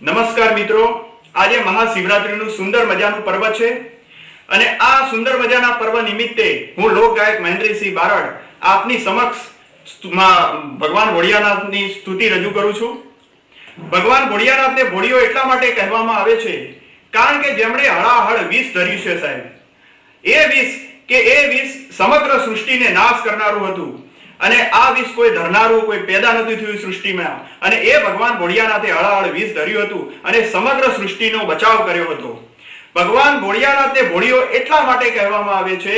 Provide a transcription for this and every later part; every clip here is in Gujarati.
નમસ્કાર મિત્રો, આજે મહાશિવરાત્રીનું સુંદર મજાનું પર્વ છે અને આ સુંદર મજાના પર્વ નિમિત્તે હું લોકગાયક મહેન્દ્રસિંહ બારડ આપની સમક્ષ ભગવાન ભોળિયાનાથની સ્તુતિ રજૂ કરું છું। ભગવાન ભોળિયાનાથને ભોળિયો એટલા માટે કહેવામાં આવે છે કારણ કે જેમણે હળાહળ વિષ ધર્યું છે સાહેબ। એ વિષ સમગ્ર સૃષ્ટિને નાશ કરનારું હતું અને આ વિષ કોઈ ધરનારું કોઈ પેદા નથી થયું સૃષ્ટિમાં અને એ ભગવાન ભોળિયાનાથે હળાહળ વિષ ધર્યું હતું અને સમગ્ર સૃષ્ટિનો બચાવ કર્યો હતો। ભગવાન ભોળિયાનાથને ભોળિયો એટલા માટે કહેવામાં આવે છે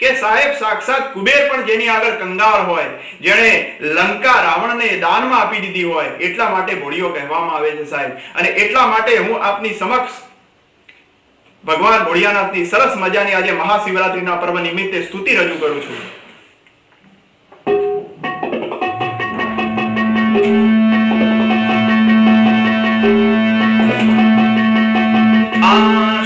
કે સાહેબ સાક્ષાત કુબેર પણ જેની આગળ કંગાળ હોય, જેણે લંકા રાવણને દાનમાં આપી દીધી હોય, એટલા માટે ભોળિયો કહેવામાં આવે છે સાહેબ। અને એટલા માટે હું આપની સમક્ષ ભગવાન ભોળિયાનાથની સરસ મજાની આજે મહાશિવરાત્રીના પર્વ નિમિત્તે સ્તુતિ રજૂ કરું છું। આ